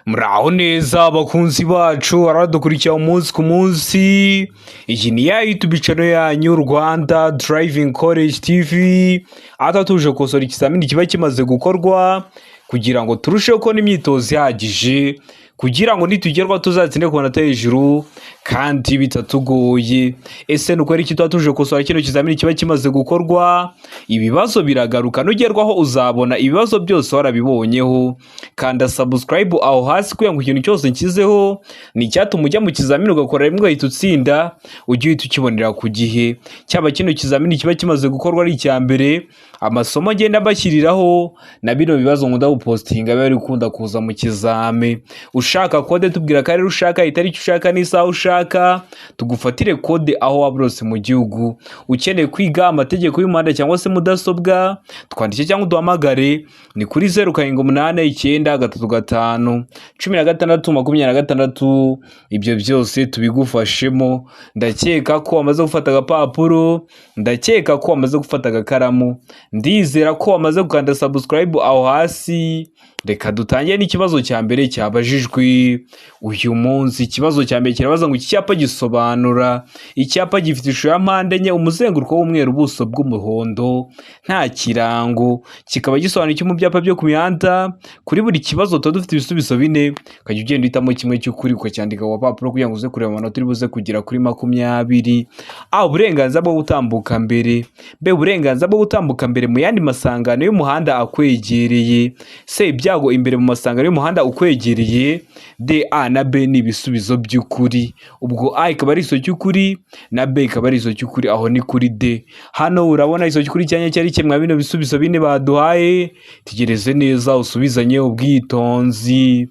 Muraho neza abakunzi bacu aradukurikira umunsi ku munsi. Iyi ni ya YouTube channel yanyu Rwanda Driving College TV. Atatuje gukosora ikizamini kiba kimaze gukorwa kugira ngo turusheho kubona imyitozo ihagije, kugira ngo nitugerwa tuzatsinde ku manota hejuru kandi bitatugoye. Ese nuko ari iki tutatuje gukosora kino kizamini kiba kimaze gukorwa? Ibibazo biragaruka, nugerwaho uzabona ibibazo byose warabibonyeho. Kanda subscribe aho hasi kugira ngo ikintu cyose nshyizeho ni icyatuma ujya mu kizamini ugakora rimwe ugahita utsinda, ujye uhita ukibonera ku gihe. Cyaba kino kizamini kiba kimaze gukorwa ari icya mbere, amasomo agenda bashyiriraho na bino bibazo nkunda gupostinga biba biri gukunda kuza mu kizame. Ushaka kode tubwira ko ari ushaka, itariki ushaka n'isaha ushaka, tugufatire kode aho waba urose mu gihugu. Ukeneye kwiga amategeko y'umuhanda cyangwa se mudasobwa, twandike cyangwa uduhamagare ni kuri 0789351626. Ibyo byose tubigufashemo. Ndakeka ko wamaze gufata agapapuro, ndakeka ko wamaze gufata agakaramu, ndizera ko wamaze gukanda subscribe aho hasi. Reka dutangire n'ikibazo cya mbere cyabajijwe uyu munsi. Ikibazo cya mbere kirabaza ngo iki cyapa gisobanura. Icyapa gifite ishusho ya mpande enye, umuzenguruko w'umweru, ubuso bw'umuhondo, nta kirango. Kikaba gisobanura iki mu byapa byo ku mihanda? Kuri buri kibazo tuba dufite ibisubizo bine, ukajya ugenda uhitamo kimwe cy'ukuri ukacyandika ku papuro kugira ngo uze kureba amanota uri buze kugera kuri 20. A, uburenganzira bwo gutambuka mbere. B, uburenganzira bwo gutambuka mbere mu yandi masangano y'umuhanda akwegereye. C, ibyago imbere mu masangano y'umuhanda ukwegereye. D, A na B ni ibisubizo by'ukuri. Ubwo A ikaba ari iso cy'ukuri na B ikaba ari iso cy'ukuri, aho ni kuri D. Hano urabona iso cy'ukuri cyanya cyari kimwe bino bisubizo bine baduhaye. Tegereze neza usubizanye ubwitonzi.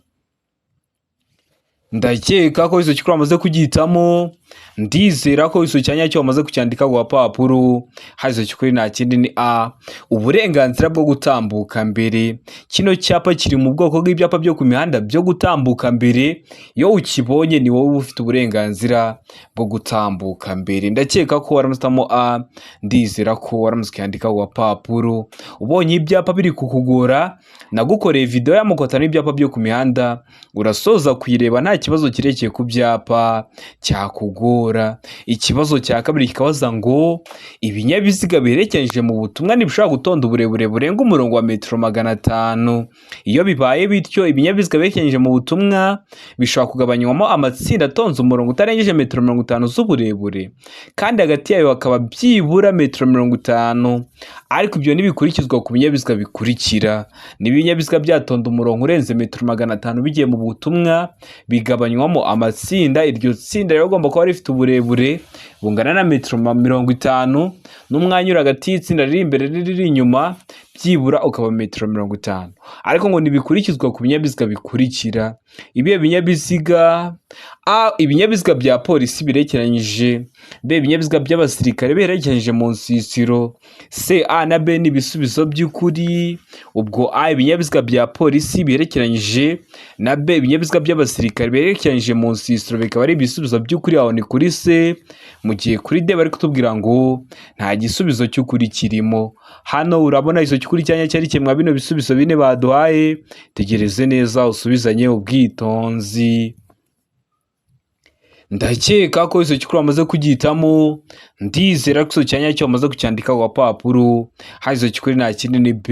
Ndakeka ko iso cy'ukuri wamaze kugitamo, ndizera ko iso cyanya cyo wamaze kucyandika ku papuro. Hazo cy'ukuri nta kindi ni A, uburenganzira bwo gutambuka mbere. Kino cyapa kiri mu bwoko bw'ibyapa byo ku mihanda byo gutambuka mbere. Iyo ukibonye ni wowe ufite uburenganzira bwo gutambuka mbere. Ndakeka ko waramutamo A, ndizera ko waramutse ku papuro. Ubonye ibyapa biri kukugora, nagukoreye video y'amukota n'ibyapa byo ku mihanda, urasoza kuyireba nta kibazo kirekeye ku byapa cyakugora. Ikibazo cya kabiri kikabaza ngo ibinyabiziga biherekeje mu butumwa ntibishobora gutonda uburebure burenga umurongo wa 500. Iyo bibaye bityo, ibinyabiziga biherekeje mu butumwa bishobora kugabanywamo amatsinda atonze umurongo utarengeje 50 z'uburebure, kandi hagati yayo hakaba byibura 50. Ariko ibyo ntibikurikizwa ku binyabiziga bikurikira. N'ibinyabiziga byatonda umurongo urenze 500 bigiye mu butumwa bigabanywamo amatsinda. Iryo tsinda rero ugomba kuba rifite uburebure bungana na 50 n'umwanya uri hagati y'itsinda riri imbere riri inyuma byibura ukaba 50. Ariko ngo nibikurikizwa ku binyabiziga bikurikira. Ibihe binyabiziga: A, ibinyabiziga bya polisi birekeranyije. B, ibinyabiziga by'abasirikare birekeranyije mu nsisiro. C, A na B ni ibisubizo by'ukuri. Ubwo A, ibinyabiziga bya polisi birekeranyije, na B, ibinyabiziga by'abasirikare birekeranyije mu nsisiro bikaba ari ibisubizo by'ukuri, aho ni kuri C. Mu gihe kuri D bari kutubwira ngo nta gisubizo cy'ukuri kirimo. Hano urabona iso cy'ukuri cyanya cyari kimwe bino bisubizo bine baduhaye. Tegereze neza usubizanye ubwitonzi. Ndakeka ko iso cy'ukuri wamaze kugitamo, ndizera ko iso cyanya cyo wamaze kucyandika ku papuro. Hazo cy'ukuri nta kindi ni B,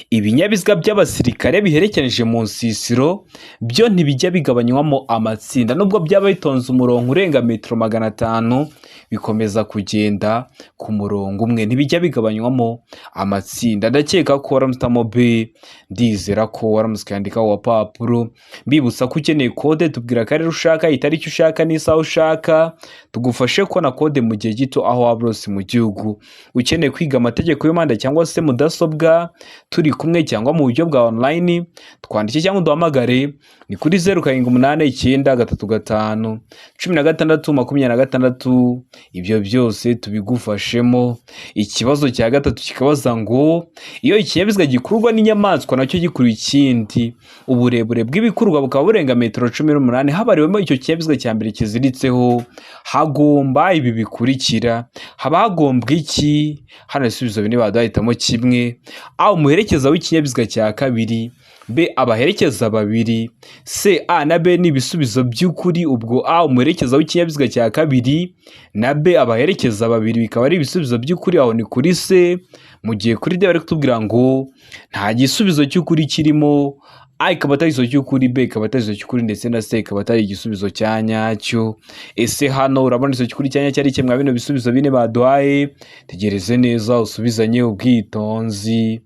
ibinyabiziga by'abasirikare biherekeranije mu nsisiro byo ntibijya bigabanywamo amatsinda. Nubwo byaba bitonze umurongo urenga 500, bikomeza kugenda ku murongo umwe, ntibijya bigabanywamo amatsinda. Ndakeka ko waramutamo B, ndizera ko waramutse kandika ku papuro. Mbibutsa ko ukeneye kode tubwira ko ari ushaka, itariki ushaka n'isaha ushaka, tugufashe kubona kode mu gihe gito aho waba urose mu gihugu. Ukeneye kwiga amategeko y'umuhanda cyangwa se mudasobwa, turi kumwe cyangwa mu buryo bwa online, twandike cyangwa uduhamagare ni kuri 0789351626. Ibyo byose tubigufashemo. Ikibazo cya gatatu kikabaza ngo iyo ikinyabiziga gikurwa n'inyamaswa nacyo gikuruye ikindi, uburebure bw'ibikurwa bukaba burenga 18 m, habariwemo icyo kinyabiziga cya mbere kiziritseho, hagomba ibi bikurikira. Haba hagombwa iki? Hano ibisubizo bine baduhitamo kimwe. A, umuherekeza w'ikinyabiziga cya kabiri. B abaherekeza babiri, C A na B ni ibisubizo by'ukuri, ubwo A umuherekeza w'ikinyabiziga cya kabiri na B abaherekeza babiri bikaba ari ibisubizo by'ukuri, aho ni kuri C. Mu gihe kuri D bari kutubwira ngo nta gisubizo cy'ukuri kirimo, A ikaba atari igisubizo cy'ukuri, B ikaba atari igisubizo cy'ukuri, ndetse na C ikaba atari igisubizo cya nyacyo. Ese hano urabona igisubizo cy'ukuri cya nyacyo ari kimwe bino bisubizo bine baduhaye? Tegereze neza usubizanye ubwitonzi.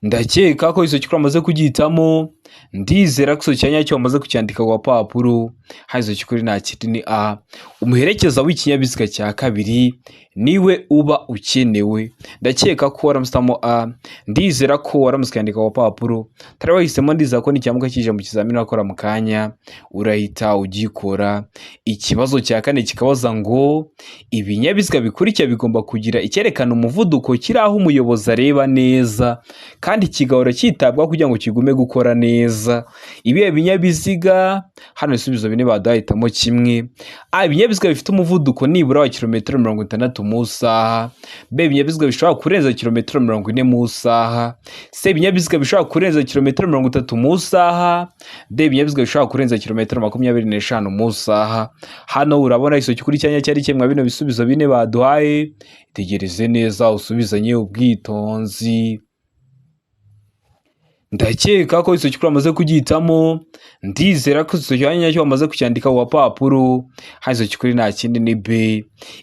Ndakeka ko igisubizo cy'ukuri amaze kugihitamo, ndizera ko igisubizo cya nyacyo wamaze kucyandika ku gapapuro. Igisubizo cy'ukuri nta kindi ni A, umuherekeza w'ikinyabiziga cya kabiri niwe uba ukenewe. Ndakeka ko waramusitamo A, ndizera ko waramusika yandika ku gapapuro. Tari wahisemo, ndizera ko n'icyamuka kije mu kizamini wakora mu kanya urahita ugikora. Ikibazo cya kane kikabaza ngo ibinyabiziga bikurikira bigomba kugira icyerekana umuvuduko kiri aho umuyobozi areba neza kandi kigahora cyitabwaho kugira ngo kigume gukora neza. Ibihe binyabiziga? Hano ibisubizo bine badahitamo kimwe. A ibinyabiziga bifite umuvuduko nibura wa kilometero 60 mu isaha. B ibinyabiziga bishobora kurenza kilometero 40 mu isaha. C ibinyabiziga bishobora kurenza kilometero 30 mu isaha. D ibinyabiziga bishobora kurenza kilometero 25 mu isaha. Hano urabona igisubizo cy'ukuri cyanya cyari kimwe bino bisubizo bine baduhaye. Tegereze neza usubizanye ubwitonzi. Ndakeka ko igisubizo cy'ukuri amaze kugihitamo, ndizera ko igisubizo cya nyacyo wamaze kucyandika ku gapapuro. Igisubizo cy'ukuri nta kindi ni B,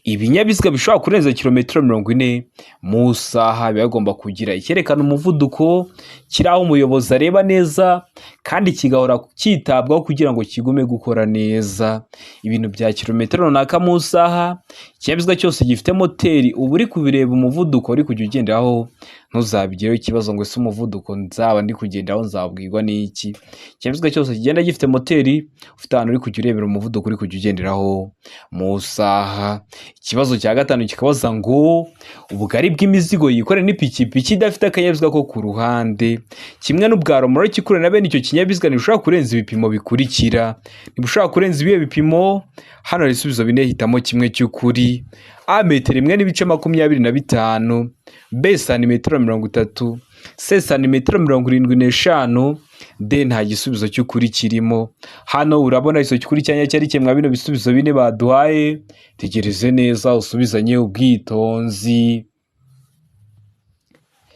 ibinyabiziga bishobora kurenza kilometero 40 mu isaha biba bigomba kugira icyerekana umuvuduko kiri aho umuyobozi areba neza kandi kigahora cyitabwaho kugira ngo kigume gukora neza. Ibintu bya kilometero runaka mu isaha, ikinyabiziga cyose gifite moteri uba uri kubireba umuvuduko uri kujya ugenderaho, ntuzabigireho ikibazo ngo ese umuvuduko nzaba ndi kugenderaho nzabwirwa n'iki. Ikinyabiziga cyose kigenda gifite moteri ufite ahantu uri kujya urebera umuvuduko uri kujya ugenderaho mu isaha. Ikibazo cya gatanu kikabaza ngo ubugari bw'imizigo yikorera n'ipikipiki idafite akanyabiziga ko ku ruhande. Kimwe n'ubwa romoro kikorera na bene icyo kinyabiziga ntibushobora kurenza ibipimo bikurikira. Ntibushobora kurenza ibihe bipimo? Hano hari ibisubizo bine, hitamo kimwe cy'ukuri. A metero 1.25, B santimetero 30, C santimetero 75, D nta gisubizo cy'ukuri kirimo. Hano urabona igisubizo cy'ukuri cyanya cyari kimwe bino bisubizo bine baduhaye. Tegereze neza usubizanye ubwitonzi.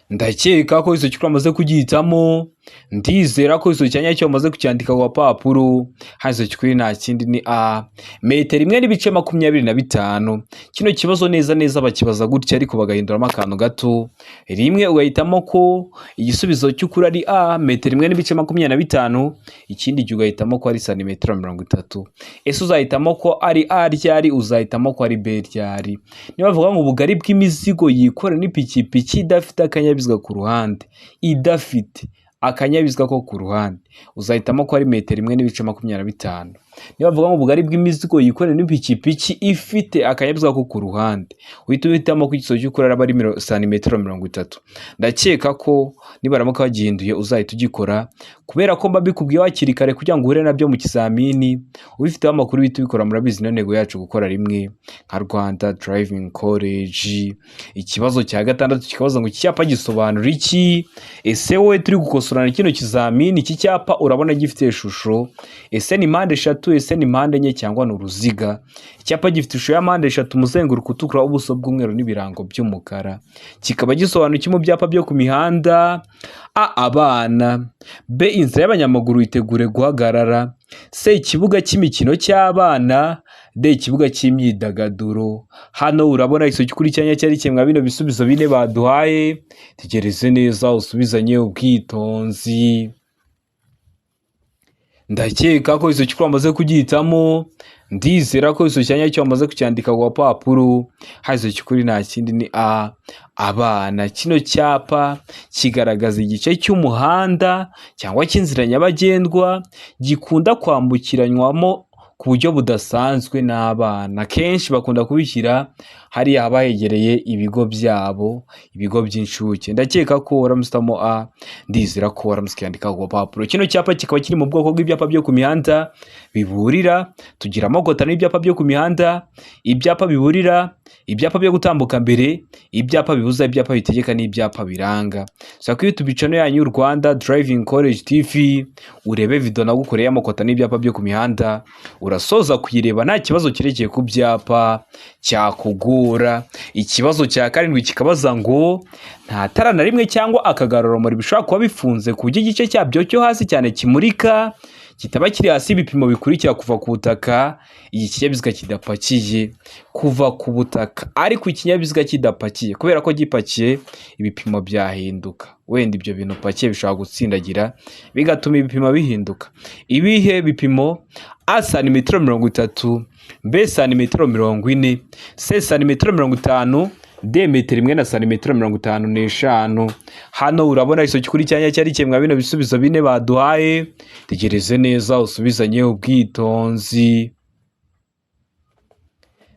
Ndakeka ko igisubizo cy'ukuri amaze kugihitamo, ndizera ko igisubizo cya nyacyo wamaze kucyandika ku gapapuro. Igisubizo cy'ukuri nta kindi ni A, metero 1.25. Kino kibazo neza neza bakibaza gutya ariko bagahinduramo akantu gato, rimwe ugahitamo ko igisubizo cy'ukuri ari A, metero 1.25, ikindi gihe ugahitamo ko ari santimetero 30. Ese uzahitamo ko ari A ryari, uzahitamo ko ari B ryari? Niba bavuga ngo ubugari bw'imizigo yikorera n'ipikipiki idafite akanyabiziga ku ruhande, idafite akanyabiziga ko ku ruhande, uzahitamo ko ari metero 1.25. Niba bavuga ngo ubugari bw'imizigo yikorera n'ipikipiki ifite akanyabiziga ko ku ruhande, uhitamo ko igisubizo cy'ukuri aba ari santimetero 30. Ndakeka ko nibaramuka bagihinduye uzahita ugikora, kubera ko mba bikubwiye hakiri kare kugira ngo uhure nabyo mu kizamini. Ubifiteho amakuru bihita ubikora, murabizi na ntego yacu gukora rimwe nka Rwanda Driving College. Ikibazo cya gatandatu kikabaza ngo iki cyapa gisobanura iki? Ese wowe turi gukosorana kino kizamini, iki cyapa urabona gifite ishusho, ese ni mpande eshatu, ese ni mpande enye cyangwa ni uruziga? Icyapa gifite ishusho ya mpande eshatu, umuzenguruko utukura, ubuso bw'umweru n'ibirango by'umukara. Kikaba gisobanura iki mu byapa byo ku mihanda? A abana, B inzira y'abanyamaguru yitegure guhagarara, C ikibuga cy'imikino cy'abana, D ikibuga cy'imyidagaduro. Hano urabona igisubizo cy'ukuri cyanya cyari kimwe bino bisubizo bine baduhaye. Tegereze neza usubizanye ubwitonzi. Ndakeka ko igisubizo cy'ukuri amaze kugihitamo, ndizera ko igisubizo cyanya cyo amaze kucyandika ku gapapuro. Igisubizo cy'ukuri nta kindi ni A, abana. Kino cyapa kigaragaza igice cy'umuhanda cyangwa cy'inzira nyabagendwa gikunda kwambukiranywamo ku buryo budasanzwe n'abana. Kenshi bakunda kubishyira hariya haba hegereye ibigo byabo, ibigo by'inshuke. Ndakeka ko waramusitamo A, ndizera ko waramusikandika ku papuro. Kino cyapa kikaba kiri mu bwoko bw'ibyapa byo ku mihanda biburira. Tugira amoko atanu y'ibyapa byo ku mihanda: ibyapa biburira, ibyapa byo gutambuka mbere, ibyapa bibuza, ibyapa bitegeka n'ibyapa biranga. So kuri YouTube channel yanyu Rwanda Driving College TV urebe video nagukoreye amoko atanu y'ibyapa byo ku mihanda, urasoza kuyireba nta kibazo kirekeye ku byapa cyakugora. Ikibazo cya karindwi kikabaza ngo nta tara na rimwe cyangwa akagarurarumuri bishobora kuba bifunze ku buryo igice cyabyo cyo hasi cyane kimurika kitaba kiri hasi ibipimo bikurikira kuva ku butaka iki kinyabiziga kidapakiye, kuva ku butaka ariko ikinyabiziga kidapakiye, kubera ko gipakiye ibipimo byahinduka. Wenda ibyo bintu pakiye bishobora gutsindagira bigatuma ibipimo bihinduka. Ibihe bipimo: A santimetero 30, B santimetero 40, C santimetero 50, D metero 1 na santimetero 55. Hano urabona iso kuri cyanya cyari kimwe bino bisubizo bine baduhaye. Tegereze neza usubizanye ubwitonzi.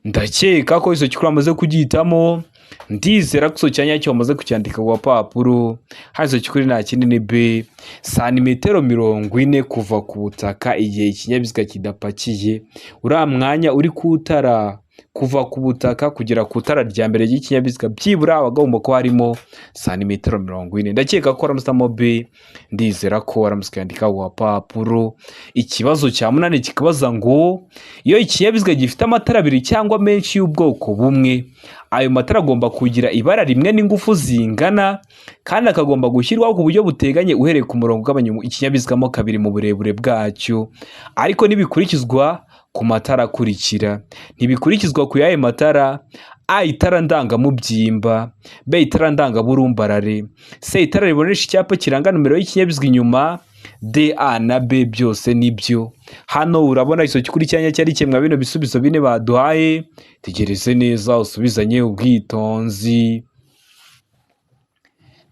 Ndakeka ko iso kuri amaze kugitamo, ndizera ko iso cyanya cyo amaze kucyandika ku papuro. Hazo kuri nta kindi ni B santimetero 40 kuva ku butaka igihe ikinyabiziga kidapakiye. Uriya mwanya uri kutara kuva ku butaka kugera ku tara rya mbere ry'ikinyabiziga byibura abagomba ko harimo santimetero 40. Ndakeka ko waramusamo B, ndizera ko waramusikandika ku papuro. Ikibazo cya 8 kikabaza ngo iyo ikinyabiziga gifite amatara abiri cyangwa menshi y'ubwoko bumwe, ayo matara agomba kugira ibara rimwe n'ingufu zingana kandi akagomba gushyirwaho ku buryo buteganye uhereye ku murongo ugabanya ikinyabiziga mo kabiri mu burebure bwacyo, ariko nibikurikizwa ku matara akurikira. Ntibikurikizwa ku yaye matara: A itara ndangamubyimba, B itara ndangaburumbarare, C itara ribonesha icyapa kiranga numero y'ikinyabiziga inyuma, D, A na B byose nibyo. Hano urabona iso kuri cyanya cyari kimwe bino bisubizo bine baduhaye. Tegereze neza usubizanye ubwitonzi.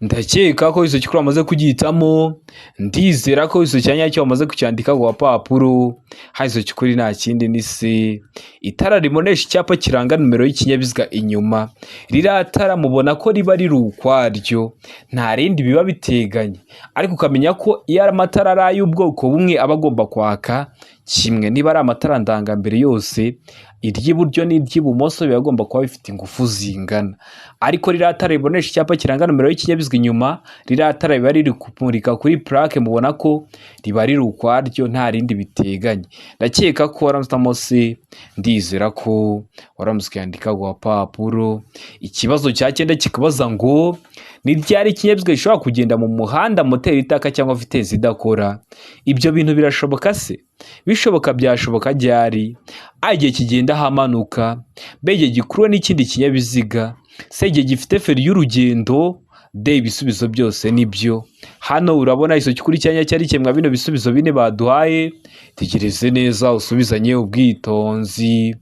Ndakeka ko iso kuri amaze kugitamo, ndizera ko iso cyanya cyo amaze kucyandika ku papuro. Hazo kuri nta kindi ni C itara ribonesha icyapa kiranga numero y'ikinyabiziga inyuma. Riratara mubona ko riba riri ukwaryo, nta rindi biba biteganye, ariko ukamenya ko iyo amatara ari y'ubwoko bumwe aba agomba kwaka kimwe. Niba ari amatara ndangambere yose, iry'iburyo n'iry'ibumoso biba agomba kuba bifite ingufu zingana, ariko riratara ribonesha icyapa kiranga numero y'ikinyabiziga inyuma, riratara biba riri kumurika kuri plaque mubona ko riba riri ukwaryo nta rindi biteganye. Ndakeka ko waramusitamo C, ndizera ko waramusikandika ku papuro. Ikibazo cya 9 kikabaza ngo ni ryari ikinyabiziga gishobora kugenda mu muhanda moteri itaka cyangwa vitesi idakora? Ibyo bintu birashoboka se? Bishoboka byashoboka ryari? A igihe kigenda hamanuka, B igihe gikuruwe n'ikindi kinyabiziga, C igihe gifite feri y'urugendo, D ibisubizo byose nibyo. Hano urabona iso kuri cyanya cyari kimwe bino bisubizo bine baduhaye. Tegereze neza usubizanye ubwitonzi.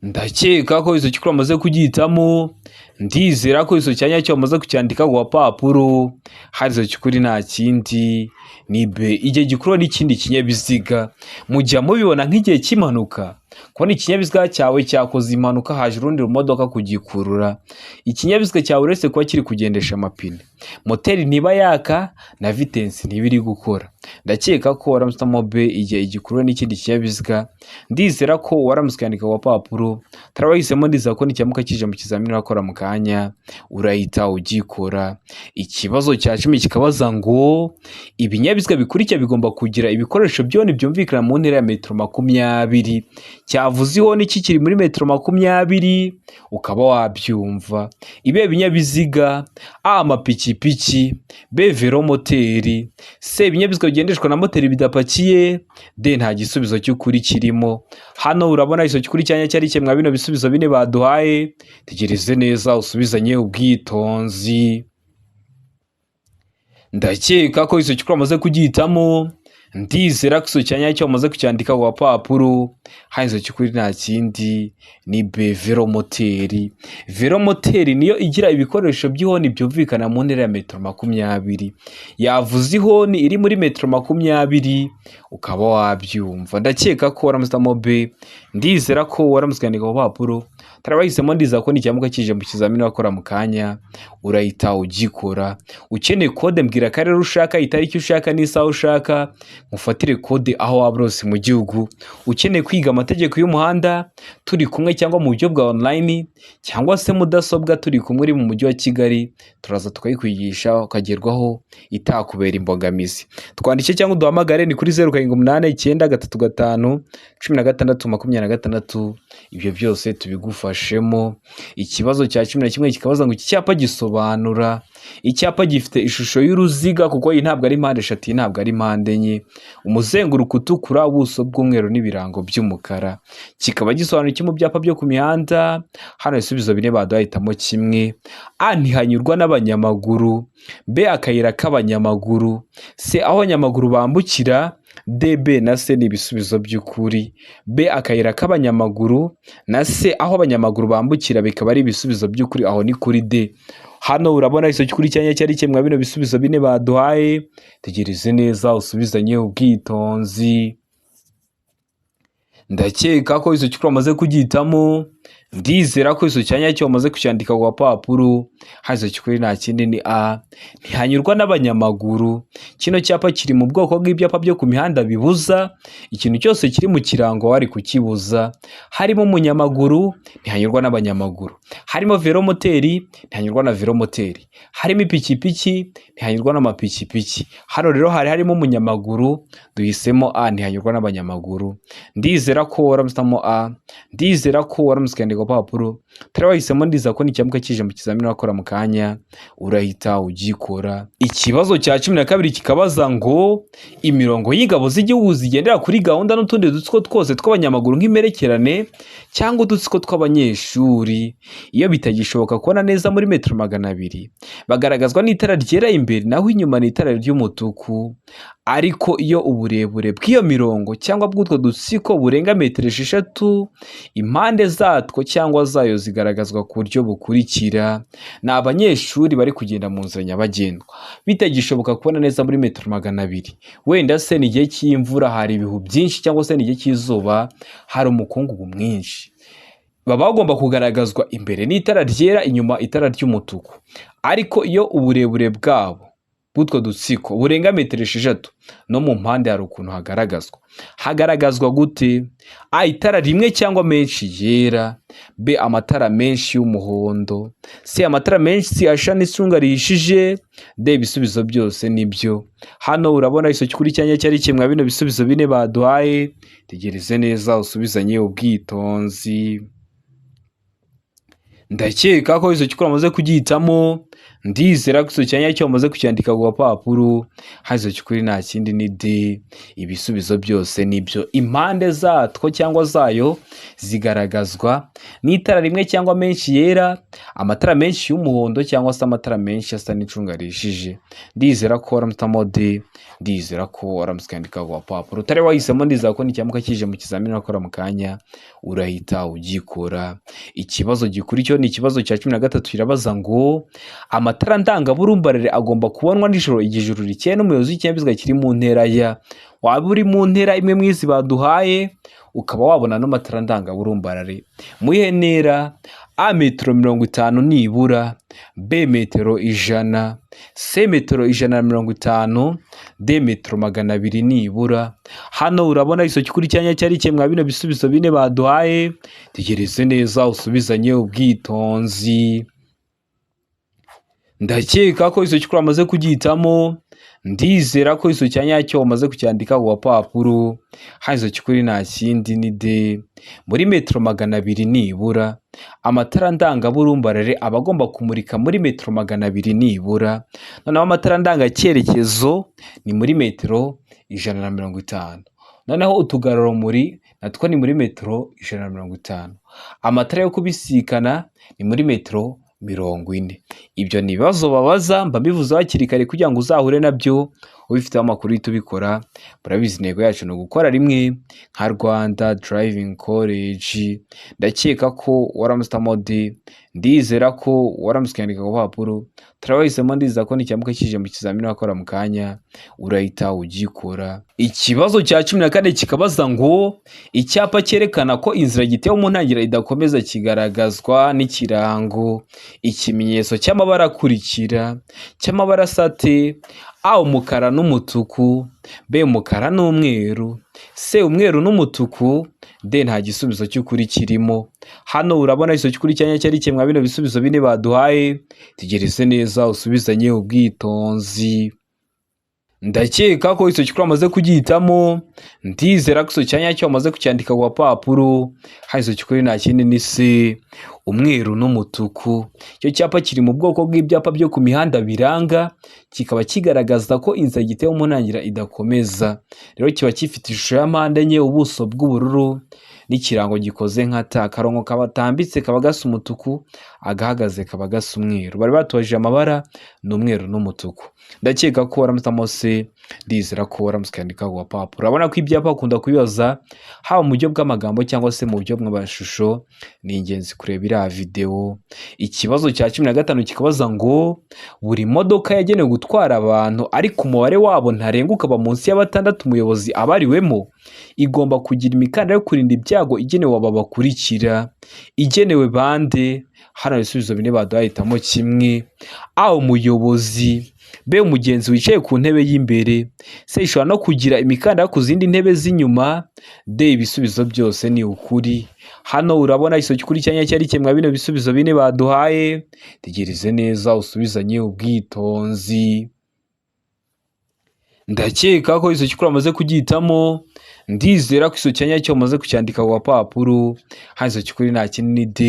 Ndakeka ko iso kuri amaze kugitamo, ndizera ko iso cyanya cyo amaze kucyandika ku papuro. Hazo kuri nta kindi ni B igihe gikuruwe n'ikindi kinyabiziga. Mujya mubibona nk'igihe kimanuka, kubona ikinyabiziga cyawe cyakoze impanuka haje urundi rumodoka kugikurura, ikinyabiziga cyawe uretse kuba kiri kugendesha amapine, moteri ntiba yaka na vitesi ntibiri gukora. Ndakeka ko waramusitamo B igihe gikuruwe n'ikindi kinyabiziga. Ndizera ko waramusikandika ku papuro. Tarabahisemo ndizera ko nicyamuka kije mu kizamini urakora mu kanya urahita ugikora. Ikibazo cya 10 kikabaza ngo ibinyabiziga bikurikira bigomba kugira ibikoresho byone byumvikana mu ntera ya metero 20. Cyavuziho n'iki kiri muri metero 20 ukaba wabyumva. Ibe binyabiziga: A amapikipiki, B velomoteri, C ibinyabiziga bigendeshwa na moteri bidapakiye, D nta gisubizo cy'ukuri kirimo. Hano urabona iso kuri cyanya cyari kimwe bino bisubizo bine baduhaye. Tegereze neza usubizanye ubwitonzi. Ndakeka ko iso kuri amaze kugitamo, ndizera ko iso cyanya cyo wamaze kucyandika ku gapapuro. Hanyuma cy'ukuri nta kindi ni velomoteri. Velomoteri niyo igira ibikoresho by'ihoni byumvikana mu ntera ya metero 20. Yavuze ihoni iri muri metero 20 ukaba wabyumva. Ndakeka ko waramuzamo B. Ndizera ko waramuzikandika ku gapapuro. Tarabahisemo ndiza ko n'icyamuka kije mu kizamini wakora mu kanya urahita ugikora. Ukeneye code mbwira karere ushaka, itariki ushaka n'isaha ushaka, mufatire code aho wabrose mu gihugu. Ukeneye kwiga amategeko y'umuhanda turi kumwe cyangwa mu buryo bwa online cyangwa se mudasobwa turi kumwe uri mu mujyi wa Kigali, turaza tukayikwigisha ukagerwaho itakubera imbogamizi. Twandike cyangwa duhamagare ni kuri 0789351626. Ibyo byose tubigufashemo. Ikibazo cya 11 kikabaza ngo iki cyapa gisobanura. Icyapa gifite ishusho y'uruziga kuko iyi ntabwo ari mpande eshatu, ntabwo ari mpande enye, umuzenguruko utukura, ubuso bw'umweru n'ibirango by'umukara. Kikaba gisobanura iki mu byapa byo ku mihanda? Hano ibisubizo bine baduhitamo kimwe. A, ntihanyurwa n'abanyamaguru. B, akayira k'abanyamaguru. C, aho abanyamaguru bambukira. D, B na C ni ibisubizo by'ukuri. B, akayira k'abanyamaguru na C, aho abanyamaguru bambukira bikaba ari ibisubizo by'ukuri. Aho ni kuri D. Hano urabona iso cy'ukuri cyanya cyari kimwe bino bisubizo bine baduhaye. Tegereze neza usubizanye ubwitonzi. Ndakeka ko iso cy'ukuri amaze kugitamo. Ndizera ko iso cyanya cyo wamaze kucyandika ku gapapuro. Hazo cy'ukuri nta kindi ni A, ntihanyurwa n'abanyamaguru. Kino cyapa kiri mu bwoko bw'ibyapa byo ku mihanda bibuza ikintu cyose kiri mu kirango wari kukibuza. Harimo umunyamaguru, ntihanyurwa n'abanyamaguru. Harimo velomoteri, ntihanyurwa na velomoteri. Harimo ipikipiki, ntihanyurwa n'amapikipiki. Hano rero harimo umunyamaguru, duhisemo A, ntihanyurwa n'abanyamaguru. Ndizera ko waramusamo A. Ndizera ko waramuskandika ku gapapuro. Tarabahisemo ndiza ko n'icyamuka kije mu kizamini wakora mu kanya urahita ugikora. Ikibazo cya 12 kikabaza ngo imirongo y'ingabo z'igihugu zigendera kuri gahunda n'utundi dutsiko twose tw'abanyamaguru nk'imperekerane cyangwa udutsiko tw'abanyeshuri, iyo bitagishoboka kubona neza muri metero 200 bagaragazwa n'itara ryera imbere naho inyuma ni itara ry'umutuku. Ariko iyo uburebure bw'iyo mirongo cyangwa bw'utwo dutsiko burenga metero 6, impande zatwo cyangwa zayo zigaragazwa ku buryo bukurikira. Ni abanyeshuri bari kugenda mu nzira nyabagendwa. Bitagishoboka kubona neza muri metero 200, wenda se ni igihe cy'imvura, hari ibihu byinshi, cyangwa se ni igihe cy'izuba, hari umukungugu mwinshi, baba bagomba kugaragazwa imbere n'itara ryera, inyuma itara ry'umutuku. Ariko iyo uburebure bwabo butwo dutsiko burenga metero 6 no mu mpande hari ukuntu hagaragazwa gute? A, itara rimwe cyangwa menshi yera. B, amatara menshi y'umuhondo. C, amatara menshi ashana isunga rihishije. D, ibisubizo byose nibyo. Hano urabona iso cy'ukuri cyanya cyari kimwe bino bisubizo bine baduhaye. Tegereze neza usubizanye ubwitonzi. Ndakeka ko iso cy'ukuri amaze kugitamo. Ndizera ko iso cyanya cyo wamaze kucyandika ku gapapuro. Hazo cy'ukuri nta kindi ni D, ibisubizo byose nibyo. Impande zatwo cyangwa zayo zigaragazwa n'itara rimwe cyangwa menshi yera, amatara menshi y'umuhondo cyangwa se amatara menshi asa n'icunga rishije. Ndizera ko waramutamo D. Ndizera ko waramuskandika ku gapapuro. Utari wahisemo ndizera ko n'icyamuka kije mu kizamini wakora mu kanya urahita ugikora. Ikibazo gikurikiyeho ni ikibazo cya 13 kirabaza ngo amatara ndangaburumbarare agomba kubonwa nijoro igihe ijuru rikeye n'umuyobozi w'ikinyabiziga kiri mu ntera ya. Waba uri mu ntera imwe mwizi baduhaye ukaba wabona no matara ndangaburumbarare mu ihe ntera. A, metero 50 nibura. B, metero 100. C, metero 150. D, metero 200 nibura. Hano urabona iso cy'ukuri cyanya cyari kimwe bino bisubizo bine baduhaye. Tegereze neza usubizanye ubwitonzi. Ndakeka ko iso cy'ukuri amaze kugitamo. Ndizera ko iso cyanya cyo wamaze kucyandika ku gapapuro. Hazo cy'ukuri nta kindi ni D, muri metero 200 nibura. Amatara ndangaburumbarare abagomba kumurika muri metero 200 nibura. Noneho amatara ndangacyerekezo ni muri metero 150. Noneho utugarurumuri natwo ni muri metero 150. Amatara yo kubisikana ni muri metero 40. Ibyo ni ibibazo babaza mba bivuze hakiri kare kugira ngo uzahure nabyo ubifiteho amakuru uhita ubikora. Murabizi intego yacu ni ugukora rimwe nka Rwanda Driving College. Ndakeka ko waramutse utamode, ndizera ko waramutse ukandika ku papuro, turabahisemo, ndizera ko nicyamuka kije mu kizamini wakora mu kanya urahita ugikora. Ikibazo cya 14 kikabaza ngo icyapa cyerekana ko inzira gitewe mu ntangiriro idakomeza kigaragazwa n'ikirango. Ikimenyetso cy'amabara akurikira cy'amabara asate: A umukara n'umutuku, B umukara n'umweru, C umweru n'umutuku, D nta gisubizo cy'ukuri kirimo. Hano urabona iso cy'ukuri cyanya cyari kimwe bino bisubizo bine baduhaye, tegereze neza usubizanye ubwitonzi. Ndakeka ko iso cy'ukuri amaze kugihitamo, ndizera ko iso cyanya cyo amaze kucyandika ku papuro. Iso cy'ukuri nta kindi ni C umweru n'umutuku. Icyo cyapa kiri mu bwoko bw'ibyapa byo ku mihanda biranga, kikaba kigaragaza ko inzira gitewe mu ntangiriro idakomeza. Rero kiba gifite ishusho ya mpande enye, ubuso bw'ubururu n'ikirango gikoze nka T. Akarongo kabatambitse kaba gasa umutuku, agahagaze kaba gasa umweru. Bari batubajije amabara ni umweru n'umutuku. Ndakeka ko waramutamo C, ndizera ko waramutse ukandika ku papuro. Urabona ko ibyapa ukunda kubibaza haba mu buryo bw'amagambo cyangwa se mu buryo bw'amashusho. Ni ingenzi kureba iriya video. Ikibazo cya 15 kikabaza ngo buri modoka yagenewe gutwara abantu ariko umubare wabo ntarenga ukaba munsi ya6 umuyobozi abariwemo, igomba kugira imikandara yo kurinda ibyago igenewe aba bakurikira. Igenewe bande? Hano ibisubizo bine baduhitamo kimwe: A umuyobozi, B umugenzi wicaye ku ntebe y'imbere, C ishobora no kugira imikandara ku zindi ntebe z'inyuma, D ibisubizo byose ni ukuri. Hano urabona iso cy'ukuri cyanya cyari kimwe bino bisubizo bine baduhaye, tegereze neza usubizanye ubwitonzi. Ndakeka ko iso cy'ukuri amaze kugihitamo, ndizera ko iso cyanya cyo amaze kucyandika ku papuro. Iso cy'ukuri nta kindi ni D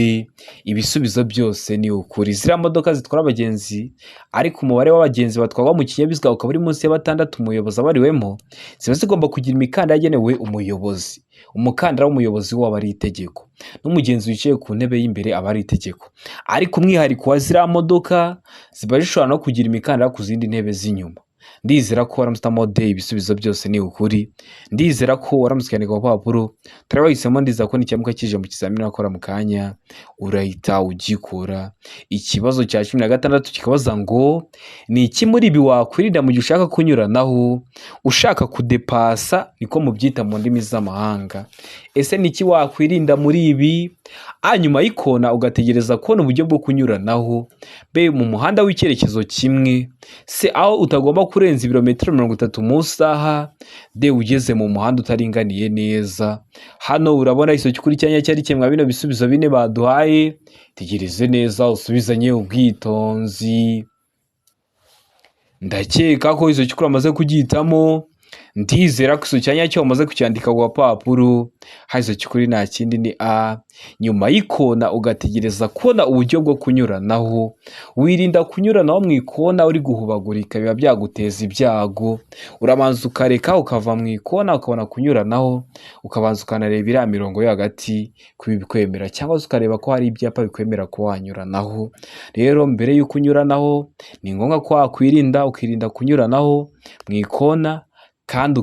ibisubizo byose ni ukuri. Ziriya modoka zitwara abagenzi ariko umubare w'abagenzi batwarwa mu kinyabiziga ukaba uri munsi ya6 umuyobozi abariwemo, ziba zigomba kugira imikandara yagenewe umuyobozi. Umukandara w'umuyobozi waba ari itegeko, n'umugenzi wicaye ku ntebe y'imbere aba ari itegeko. Ariko umwihariko wa ziriya modoka ziba zishobora no kugira imikandara ku zindi ntebe z'inyuma. Ndizera ko waramutse D ibisubizo byose ni ukuri. Ndizera ko waramutse ukandika ku papuro, turabahisemo, ndizera ko nicyamuka kije mu kizamini wakora mu kanya urahita ugikora. Ikibazo cya 16 kikabaza ngo ni iki muri ibi wakwirinda mu gihe ushaka kunyuranaho? Ushaka kudepasa niko mubyita mu ndimi z'amahanga. Ese ni iki wakwirinda muri ibi? A nyuma y'ikona ugategereza kubona uburyo bwo kunyuranaho, B mu muhanda w'icyerekezo kimwe, C aho utagomba kurenza ibirometero 30 mu saha, D ugeze mu muhanda utaringaniye neza. Hano urabona iso cy'ukuri cyanya cyari kimwe bino bisubizo bine baduhaye, tegereze neza usubizanye ubwitonzi. Ndakeka ko iso cy'ukuri amaze kugihitamo, ndizera ko iso cyanya cyo amaze kucyandika ku papuro. Iso cy'ukuri nta kindi ni A nyuma y'ikona ugategereza kubona uburyo bwo kunyuranaho. Wirinda kunyuranaho mu ikona uri guhubagurika, biba byaguteza ibyago. Urabanza ukareka ukava mu ikona ukabona kunyuranaho, ukabanza ukanareba iriya mirongo yo hagati kubikwemera, cyangwa se ukareba ko hari ibyapa bikwemera ko wanyuranaho. Rero mbere y'uko unyuranaho ni ngombwa ko wakwirinda, ukirinda kunyuranaho mu ikona, kandi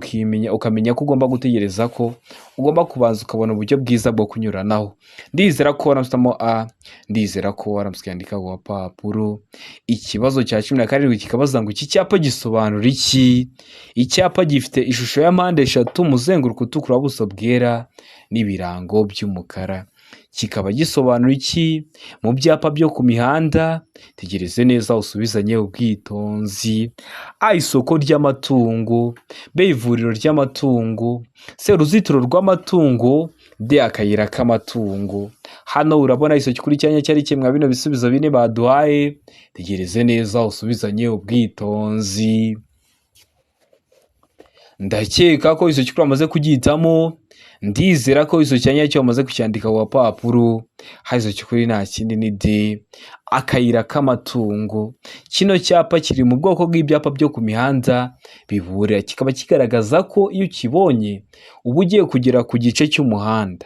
ukamenya ko ugomba gutegereza ko ugomba kubanza ukabona uburyo bwiza bwo kunyuranaho. Ndizera ko waramutamo A, ndizera ko waramutse ukandika ku papuro. Ikibazo cya 17 kikabaza ngo iki cyapa gisobanura iki? Icyapa gifite ishusho ya mpande 3, umuzenguruko utukura, ubuso bwera n'ibirango by'umukara. Kikaba gisobanura iki mu byapa byo ku mihanda? Tegereze neza usubizanye ubwitonzi. A isoko ry'amatungo, B ivuriro ry'amatungo, C uruzitiro rw'amatungo, D akayira k'amatungo. Hano urabona iso cy'ukuri cyanya cyari kimwe bino bisubizo bine baduhaye, tegereze neza usubizanye ubwitonzi. Ndakeka ko iso cy'ukuri amaze kugihitamo, ndizera ko iso cyanya cyo amaze kucyandika ku papuro. Iso cy'ukuri nta kindi ni D akayira k'amatungo. Kino cyapa kiri mu bwoko bw'ibyapa byo ku mihanda biburira, kikaba kigaragaza ko iyo ukibonye uba ugiye kugera ku gice cy'umuhanda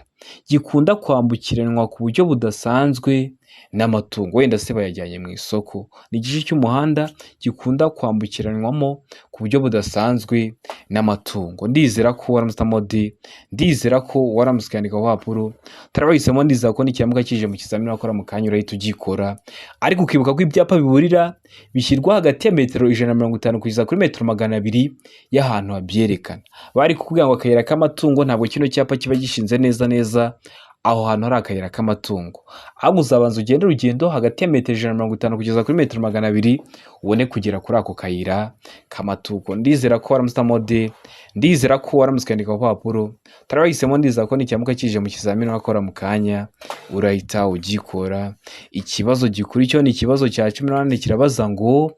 gikunda kwambukiranwa ku buryo budasanzwe n'amatungo, wenda se bayajyanye mu isoko. Ni igice cy'umuhanda gikunda kwambukiranwamo ku buryo budasanzwe n'amatungo. Ndizera ko waramutse modi, ndizera ko waramutse ukandika ku papuro, tarabahisemo, ndizera ko n'ikiyamuka kije mu kizamini wakora mu kanya urahita ugikora, ariko ukibuka ko ibyapa biburira bishyirwa hagati ya metero 150 kugeza kuri metero 200 y'ahantu habyerekana. Bari kukubwira ngo akayira k'amatungo ntabwo kino cyapa kiba gishinze neza aho hantu hari akayira k'amatungo, ahubwo uzabanza ugende urugendo hagati ya metero 150 kugeza kuri metero 200 ubone kugera kuri ako kayira k'amatungo. Ndizera ko waramutse mode, ndizera ko waramutse ukandika ku papuro, tarabahisemo, ndizera ko n'ikiyamuka kije mu kizamini wakora mu kanya urahita ugikora. Ikibazo gikurikiyeho ni ikibazo cya 18 kirabaza ngo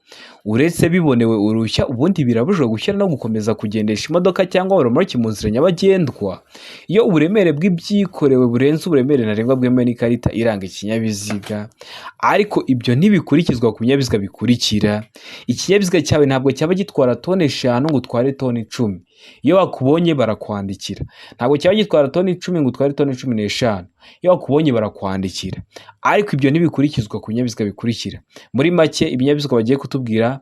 uretse bibonewe uruhushya ubundi birabujijwe gushyira no gukomeza kugendesha imodoka cyangwa urumuri mu nzira nyabagendwa iyo uburemere bw'ibyikorewe burenze uburemere ntarengwa bwemewe n'ikarita iranga ikinyabiziga, ariko ibyo ntibikurikizwa ku binyabiziga bikurikira. Ikinyabiziga cyawe ntabwo cyaba gitwara toni 5 ngo utware toni 10. Iyo bakubonye barakwandikira. Ntabwo cyaba gitwara toni 10 ngo utware toni 15. Iyo bakubonye barakwandikira, ariko ibyo ntibikurikizwa ku binyabiziga bikurikira. Muri make ibinyabiziga bagiye kutubwira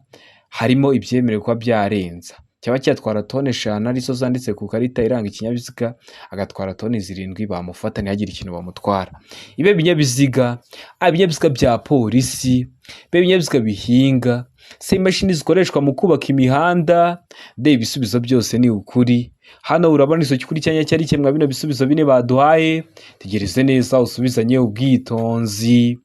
harimo ibyemerewe kuba byarenza. Cyaba cyatwara toni 5 arizo zanditse ku karita iranga ikinyabiziga, agatwara toni 7 bamufata ntihagire ikintu bamutwara. Ibe binyabiziga, ibinyabiziga bya polisi, ibinyabiziga bihinga, se imashini zikoreshwa mu kubaka imihanda, ibisubizo byose ni ukuri. Hano urabona iso kuri cyanya cyari kimwe bino bisubizo bine baduhaye, tegereze neza usubizanye ubwitonzi.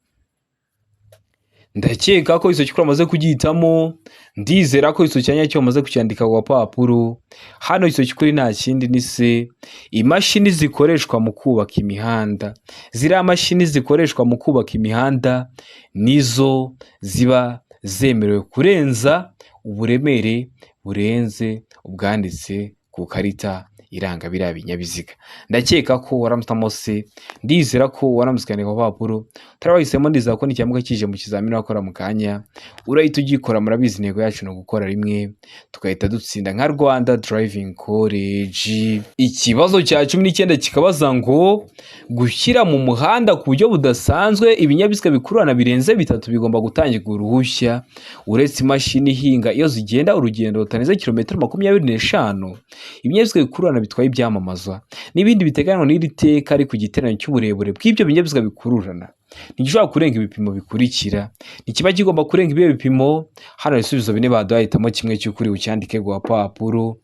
Ndakeka ko iso cyukura amaze kugihitamo, ndizera ko iso cyanya cyo amaze kucyandika ku papuro. Hano iso cyukuri nta kindi ni se imashini zikoreshwa mu kubaka imihanda. Ziriya mashini zikoreshwa mu kubaka imihanda nizo ziba zemerewe kurenza uburemere burenze ubwanditse ku karita iranga biriya binyabiziga. Ndakeka ko waramutamo se, ndizera ko waramutse ukandika ku papuro, tarabahisemo, ndizera ko n'ikiyamuka kije mu kizamini wakora mu kanya urahita ugikora. Murabizi intego yacu no gukora rimwe tugahita dutsinda nka Rwanda Driving College. Ikibazo cya 19 kikabaza ngo gushyira mu muhanda ku buryo budasanzwe ibinyabiziga bikururana birenze 3 bigomba gutangirwa uruhushya uretse imashini hinga iyo zigenda urugendo rutaneze kilometero 25. Ibinyabiziga bikururana bitwaye ibyamamazwa n'ibindi biteganywa n'iri teka ari ku giteranyo cy'uburebure bw'ibyo binyabiziga bikururana ntigishobora kurenga ibipimo bikurikira. Nikiba kigomba kurenga ibyo bipimo. Hano ibisubizo bine baduhitamo kimwe cy'ukuri ucyandike ku papuro: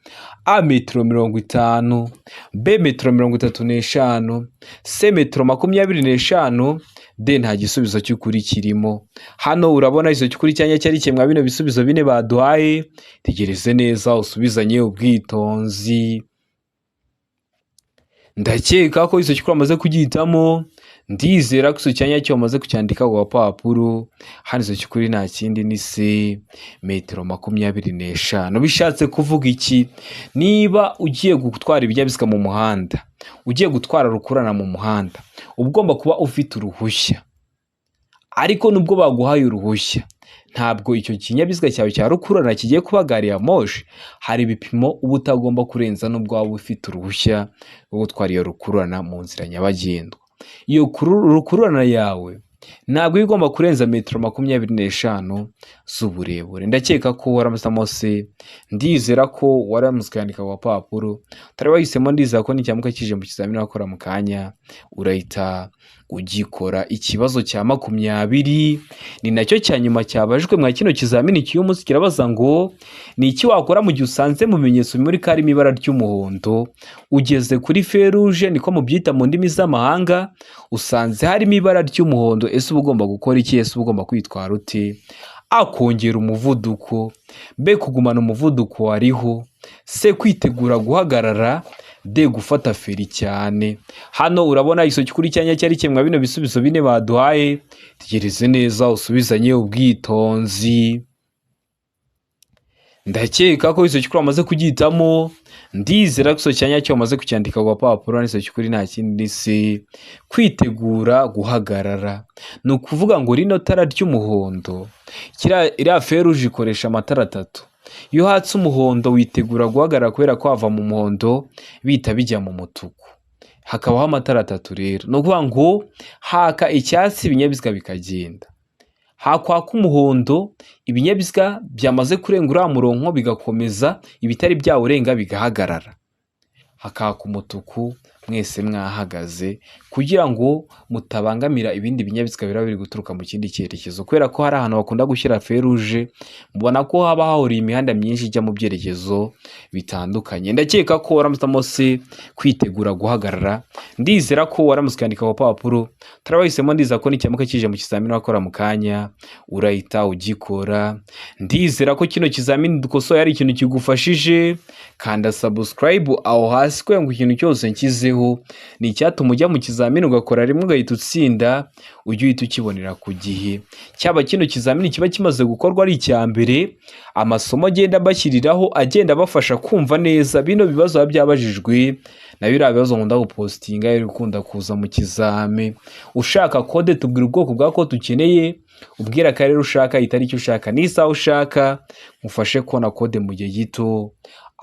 A metero 50, B metero 35, C metero 25, D nta gisubizo cy'ukuri kirimo. Hano urabona izo cy'ukuri cyanya cyari kimwe bino bisubizo bine baduhaye, tegereze neza usubizanye ubwitonzi. Ndakeka ko iso cyukura amaze kugihitamo, ndizera ko iso cyanya cyo amaze kucyandika ku papuro. Hano iso cyukuri nta kindi ni se metero 25. Bishatse kuvuga iki? Niba ugiye gutwara ibinyabiziga mu muhanda, ugiye gutwara rukurana mu muhanda, ugomba kuba ufite uruhushya, ariko nubwo baguhaye uruhushya ntabwo icyo kinyabiziga cyawe cya rukurana kigiye kuba gari ya moshi. Hari ibipimo uba utagomba kurenza nubwo waba ufite uruhushya rwo gutwara iyo rukurana mu nzira nyabagendwa. Iyo rukurana yawe ntabwo igomba kurenza metero 25 z'uburebure. Ndakeka ko waramutamo se, ndizera ko waramutse ukandika ku papuro, tarabahisemo, ndizera ko n'ikiyamuka kije mu kizamini wakora mu kanya urahita ugikora. Ikibazo cya 20 ni nacyo cya nyuma cyabajwe mwa kino kizamini cy'uyu munsi, kirabaza ngo ni iki wakora mu gihe usanze mu bimenyetso muri karimo ibara ry'umuhondo, ugeze kuri feruje niko mubyita mu ndimi z'amahanga, usanze harimo ibara ry'umuhondo, ese uba ugomba gukora iki? Ese uba ugomba kwitwara ute? A kongera umuvuduko, B kugumana umuvuduko wariho, C kwitegura guhagarara, D gufata feri cyane. Hano urabona iso cyukuri cyanya cyari kimwe bino bisubizo bine baduhaye, tegereze neza usubizanye ubwitonzi. Ndakeka ko iso cyukuri amaze kugihitamo, ndizera ko iso cyanya cyo amaze kucyandika ku papuro. Iso cyukuri nta kindi se kwitegura guhagarara. Ni ukuvuga ngo rino tara ry'umuhondo, iriya feruje ikoresha amatara 3. Iyo hatse umuhondo witegura guhagarara kubera ko hava mu muhondo bita bijya mu mutuku. hakabaho amatara atatu rero. Ni ukuvuga ngo haka icyatsi ibinyabiziga bikagenda, hakwaka umuhondo ibinyabiziga byamaze kurenga uriya murongo bigakomeza, ibitari byawurenga bigahagarara, hakaka umutuku mwese mwahagaze kugira ngo mutabangamira ibindi binyabiziga biraba biri guturuka mu kindi cyerekezo, kubera ko hari ahantu bakunda gushyira feruje, mubona ko haba hahuriye imihanda myinshi ijya mu byerekezo bitandukanye. Ndakeka ko waramutse se kwitegura guhagarara, ndizera ko waramutse kwandika ku papuro, turabahisemo, ndiza ko n'icyamuka kije mu kizamini wakora mu kanya urahita ugikora. Ndizera ko kino kizamini dukosoye ari ikintu kigufashije, kanda subscribe aho hasi kugira ngo ikintu cyose nshyizeho ni icyatuma ujya mu kizamini ugakora rimwe ugahita utsinda, ujye uhita ukibonera ku gihe. Cyaba kino kizamini kiba kimaze gukorwa ari icya mbere, amasomo agenda bashyiriraho agenda bafasha kumva neza bino bibazo biba byabajijwe na biriya bibazo nkunda gupostinga yari ukunda kuza mu kizame. Ushaka kode tubwira ubwoko bwa kode ukeneye, ubwira akarere ushaka, itariki ushaka, n'isaha ushaka, mufashe kubona kode mu gihe gito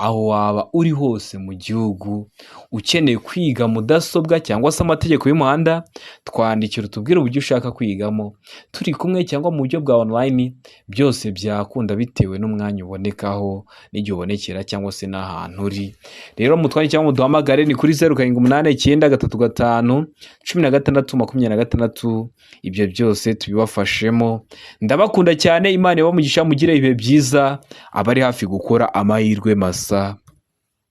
aho waba uri hose mu gihugu. Ukeneye kwiga mudasobwa cyangwa se amategeko y'umuhanda, twandikira utubwire uburyo ushaka kwigamo, turi kumwe cyangwa mu buryo bwa online, byose byakunda bitewe n'umwanya ubonekaho n'igihe ubonekera cyangwa se n'ahantu uri. Rero mutwandikire cyangwa muduhamagare ni kuri 0789351626, ibyo byose tubibafashemo. Ndabakunda cyane, Imana ibahe umugisha, mugire ibihe byiza, abari hafi gukora amahirwe masa.